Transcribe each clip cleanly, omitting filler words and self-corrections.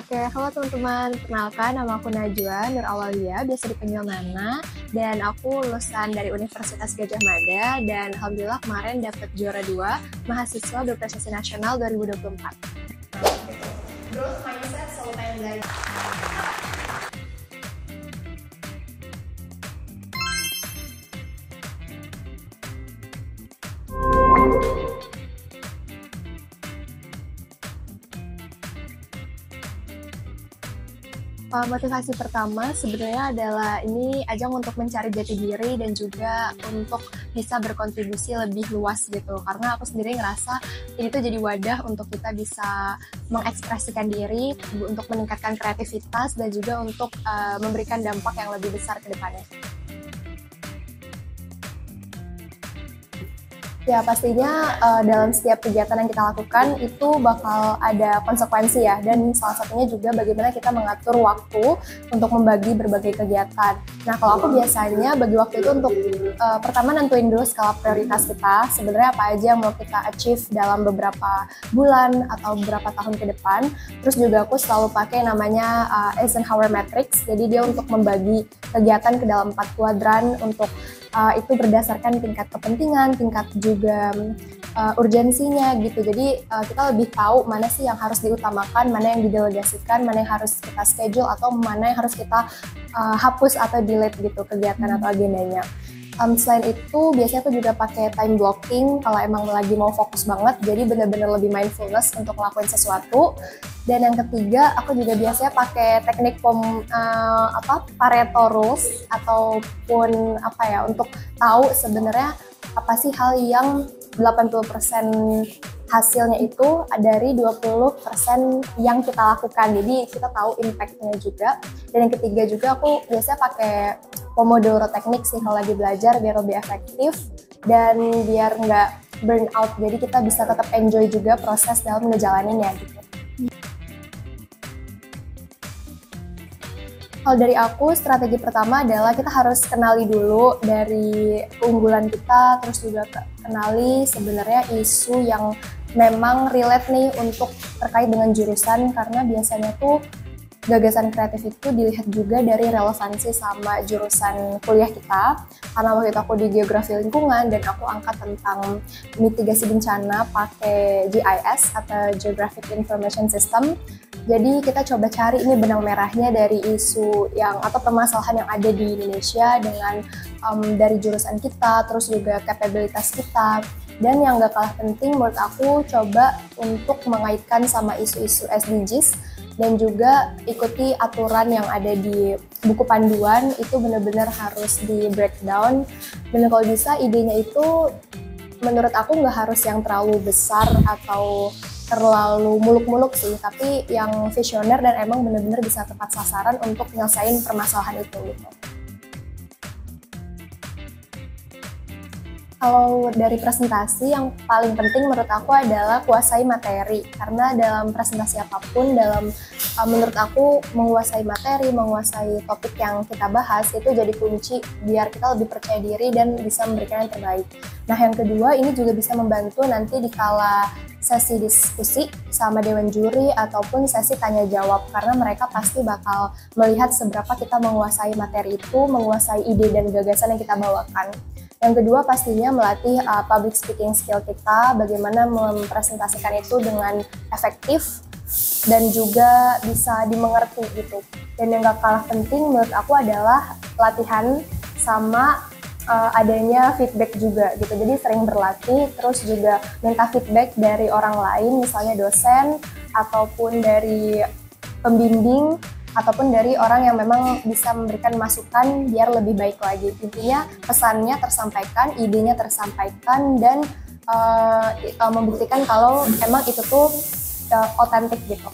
Oke, halo teman-teman. Perkenalkan, nama aku Najwa Nur Awalia, biasa dipanggil Nana. Dan aku lulusan dari Universitas Gadjah Mada. Dan alhamdulillah kemarin dapat juara 2 mahasiswa berprestasi nasional 2024. Growth mindset selalu pengen belajar. Motivasi pertama sebenarnya adalah ini ajang untuk mencari jati diri dan juga untuk bisa berkontribusi lebih luas gitu. Karena aku sendiri ngerasa ini tuh jadi wadah untuk kita bisa mengekspresikan diri, untuk meningkatkan kreativitas dan juga untuk memberikan dampak yang lebih besar ke depannya. Ya pastinya dalam setiap kegiatan yang kita lakukan itu bakal ada konsekuensi ya, dan salah satunya juga bagaimana kita mengatur waktu untuk membagi berbagai kegiatan. Nah kalau aku biasanya bagi waktu itu untuk pertama nentuin dulu skala prioritas kita, sebenarnya apa aja yang mau kita achieve dalam beberapa bulan atau beberapa tahun ke depan. Terus juga aku selalu pakai namanya Eisenhower Matrix, jadi dia untuk membagi kegiatan ke dalam 4 kuadran untuk itu berdasarkan tingkat kepentingan, tingkat juga urgensinya gitu. Jadi kita lebih tahu mana sih yang harus diutamakan, mana yang didelegasikan, mana yang harus kita schedule atau mana yang harus kita hapus atau delete gitu kegiatan atau agendanya. Selain itu biasanya aku juga pakai time blocking kalau emang lagi mau fokus banget, jadi benar-benar lebih mindfulness untuk ngelakuin sesuatu. Dan yang ketiga aku juga biasanya pakai teknik Pareto rules ataupun untuk tahu sebenarnya apa sih hal yang 80% hasilnya itu dari 20% yang kita lakukan, jadi kita tahu impact-nya juga. Dan yang ketiga juga aku biasanya pakai Pomodoro teknik sih kalau lagi belajar biar lebih efektif dan biar nggak burn out, jadi kita bisa tetap enjoy juga proses dalam ngejalaninnya gitu. Kalau dari aku, strategi pertama adalah kita harus kenali dulu dari keunggulan kita, terus juga kenali sebenarnya isu yang memang relate nih untuk terkait dengan jurusan, karena biasanya tuh gagasan kreatif itu dilihat juga dari relevansi sama jurusan kuliah kita. Karena waktu itu aku di geografi lingkungan dan aku angkat tentang mitigasi bencana pakai GIS atau Geographic Information System. Jadi kita coba cari ini benang merahnya dari isu yang atau permasalahan yang ada di Indonesia dengan dari jurusan kita, terus juga kapabilitas kita. Dan yang gak kalah penting menurut aku, coba untuk mengaitkan sama isu-isu SDGs dan juga ikuti aturan yang ada di buku panduan, itu benar-benar harus di breakdown. Dan kalau bisa idenya itu menurut aku nggak harus yang terlalu besar atau terlalu muluk-muluk sih, tapi yang visioner dan emang benar-benar bisa tepat sasaran untuk nyelesain permasalahan itu gitu. Kalau dari presentasi, yang paling penting menurut aku adalah kuasai materi. Karena dalam presentasi apapun, menurut aku menguasai materi, menguasai topik yang kita bahas, itu jadi kunci biar kita lebih percaya diri dan bisa memberikan yang terbaik. Nah yang kedua, ini juga bisa membantu nanti di kala sesi diskusi sama dewan juri ataupun sesi tanya jawab, karena mereka pasti bakal melihat seberapa kita menguasai materi itu, menguasai ide dan gagasan yang kita bawakan. Yang kedua pastinya melatih public speaking skill kita, bagaimana mempresentasikan itu dengan efektif dan juga bisa dimengerti gitu. Dan yang gak kalah penting menurut aku adalah latihan sama adanya feedback juga gitu. Jadi sering berlatih, terus juga minta feedback dari orang lain, misalnya dosen ataupun dari pembimbing ataupun dari orang yang memang bisa memberikan masukan biar lebih baik lagi. Intinya pesannya tersampaikan, idenya tersampaikan, dan membuktikan kalau emang itu tuh otentik gitu.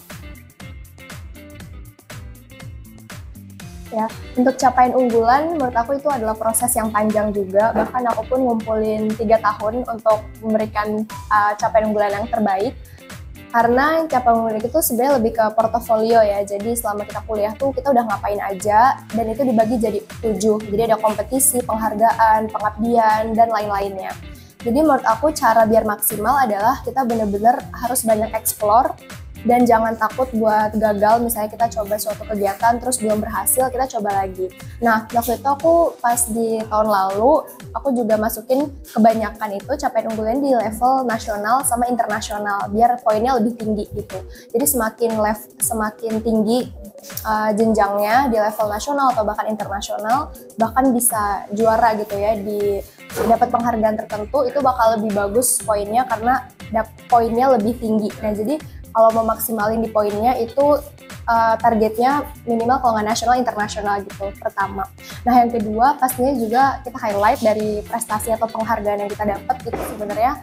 Ya, untuk capaian unggulan menurut aku itu adalah proses yang panjang juga. Bahkan aku pun ngumpulin 3 tahun untuk memberikan capaian unggulan yang terbaik. Karena capaian unggulan itu sebenarnya lebih ke portofolio ya. Jadi selama kita kuliah tuh kita udah ngapain aja, dan itu dibagi jadi 7. Jadi ada kompetisi, penghargaan, pengabdian, dan lain-lainnya. Jadi menurut aku cara biar maksimal adalah kita benar-benar harus banyak explore Dan jangan takut buat gagal, misalnya kita coba suatu kegiatan terus belum berhasil, kita coba lagi. Nah, waktu itu aku pas di tahun lalu, aku juga masukin kebanyakan itu capaian unggulan di level nasional sama internasional, biar poinnya lebih tinggi gitu. Jadi semakin tinggi jenjangnya di level nasional atau bahkan internasional, bahkan bisa juara gitu ya, dapat penghargaan tertentu, itu bakal lebih bagus poinnya karena poinnya lebih tinggi. Nah, jadi kalau mau maksimalin di poinnya itu targetnya minimal kalau nggak nasional, internasional gitu, pertama. Nah, yang kedua pastinya juga kita highlight dari prestasi atau penghargaan yang kita dapat itu sebenarnya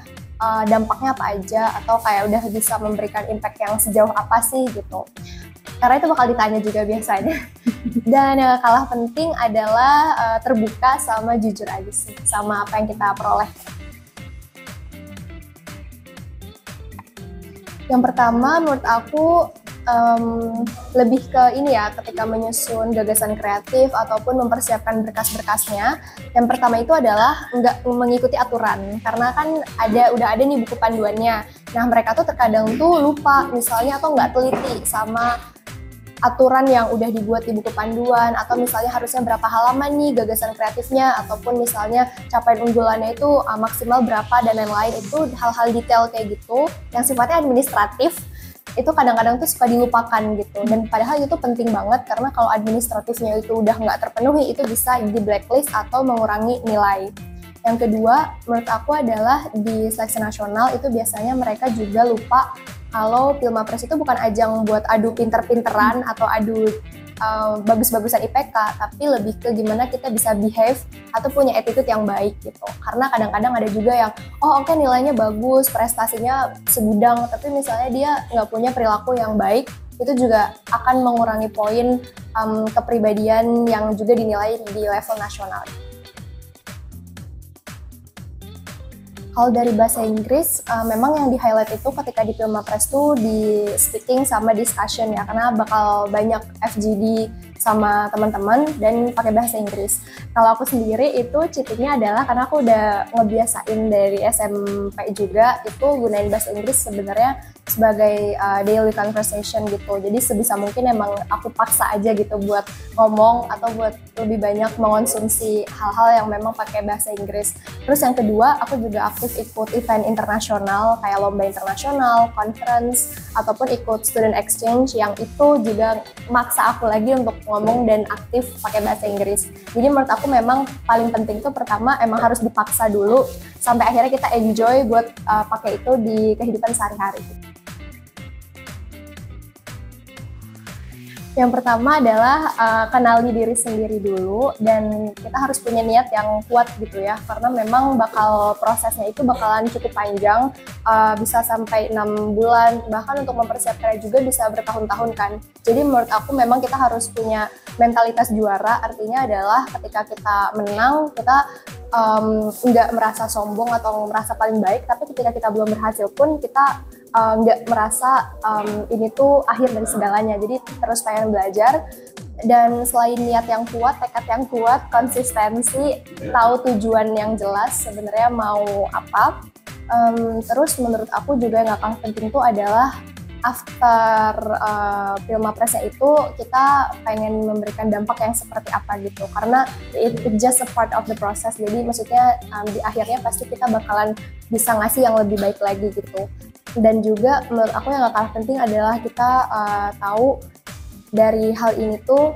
dampaknya apa aja, atau kayak udah bisa memberikan impact yang sejauh apa sih gitu. Karena itu bakal ditanya juga biasanya. Dan yang kalah penting adalah terbuka sama jujur aja sih, sama apa yang kita peroleh. Yang pertama menurut aku lebih ke ini ya, ketika menyusun gagasan kreatif ataupun mempersiapkan berkas-berkasnya, yang pertama itu adalah nggak mengikuti aturan, karena kan udah ada nih buku panduannya. Nah, mereka tuh terkadang tuh lupa misalnya atau nggak teliti sama aturan yang udah dibuat di buku panduan, atau misalnya harusnya berapa halaman nih gagasan kreatifnya, ataupun misalnya capaian unggulannya itu maksimal berapa dan lain-lain. Itu hal-hal detail kayak gitu yang sifatnya administratif, itu kadang-kadang tuh suka dilupakan gitu. Dan padahal itu penting banget, karena kalau administratifnya itu udah nggak terpenuhi, itu bisa di blacklist atau mengurangi nilai. Yang kedua menurut aku adalah di seleksi nasional itu biasanya mereka juga lupa kalau Pilmapres itu bukan ajang buat adu pinter-pinteran atau adu bagus-bagusan IPK, tapi lebih ke gimana kita bisa behave atau punya attitude yang baik gitu. Karena kadang-kadang ada juga yang, oke, nilainya bagus, prestasinya segudang, tapi misalnya dia nggak punya perilaku yang baik, itu juga akan mengurangi poin kepribadian yang juga dinilai di level nasional. Kalau dari bahasa Inggris, memang yang di-highlight itu ketika di Pilmapres tuh di speaking sama discussion ya, karena bakal banyak FGD sama teman-teman dan pakai bahasa Inggris. Kalau aku sendiri itu cheatingnya adalah karena aku udah ngebiasain dari SMP juga, itu gunain bahasa Inggris sebenarnya sebagai daily conversation gitu. Jadi sebisa mungkin emang aku paksa aja gitu buat ngomong atau buat lebih banyak mengonsumsi hal-hal yang memang pakai bahasa Inggris. Terus yang kedua, aku juga aktif ikut event internasional kayak lomba internasional, conference, ataupun ikut student exchange yang itu juga maksa aku lagi untuk ngomong dan aktif pakai bahasa Inggris. Jadi menurut aku memang paling penting itu pertama emang harus dipaksa dulu sampai akhirnya kita enjoy buat pakai itu di kehidupan sehari-hari. Yang pertama adalah kenali diri sendiri dulu, dan kita harus punya niat yang kuat gitu ya, karena memang prosesnya itu bakalan cukup panjang, bisa sampai 6 bulan, bahkan untuk mempersiapkannya juga bisa bertahun-tahun kan. Jadi menurut aku memang kita harus punya mentalitas juara, artinya adalah ketika kita menang, kita nggak merasa sombong atau merasa paling baik, tapi ketika kita belum berhasil pun kita nggak merasa ini tuh akhir dari segalanya. Jadi terus pengen belajar, dan selain niat yang kuat, tekad yang kuat, konsistensi, tahu tujuan yang jelas sebenarnya mau apa. Terus menurut aku juga yang gak kalah penting tuh adalah after Pilmapresnya itu kita pengen memberikan dampak yang seperti apa gitu, karena it just a part of the process. Jadi maksudnya di akhirnya pasti kita bakalan bisa ngasih yang lebih baik lagi gitu. Dan juga menurut aku yang gak kalah penting adalah kita tahu dari hal ini tuh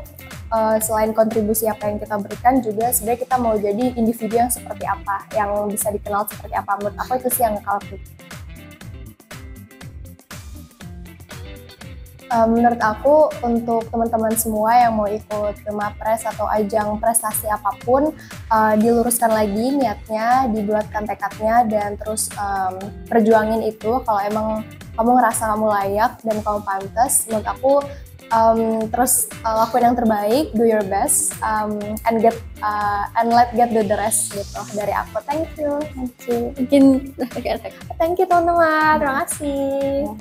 selain kontribusi apa yang kita berikan, juga sebenarnya kita mau jadi individu yang seperti apa, yang bisa dikenal seperti apa. Menurut aku itu sih yang gak kalah penting. Menurut aku untuk teman-teman semua yang mau ikut Pilmapres atau ajang prestasi apapun, diluruskan lagi niatnya, dibuatkan tekadnya, dan terus perjuangin itu. Kalau emang kamu ngerasa kamu layak dan kamu pantas, menurut aku terus lakuin yang terbaik, do your best, and let get do the rest gitu dari aku. Thank you. Mungkin Thank you teman-teman, terima kasih.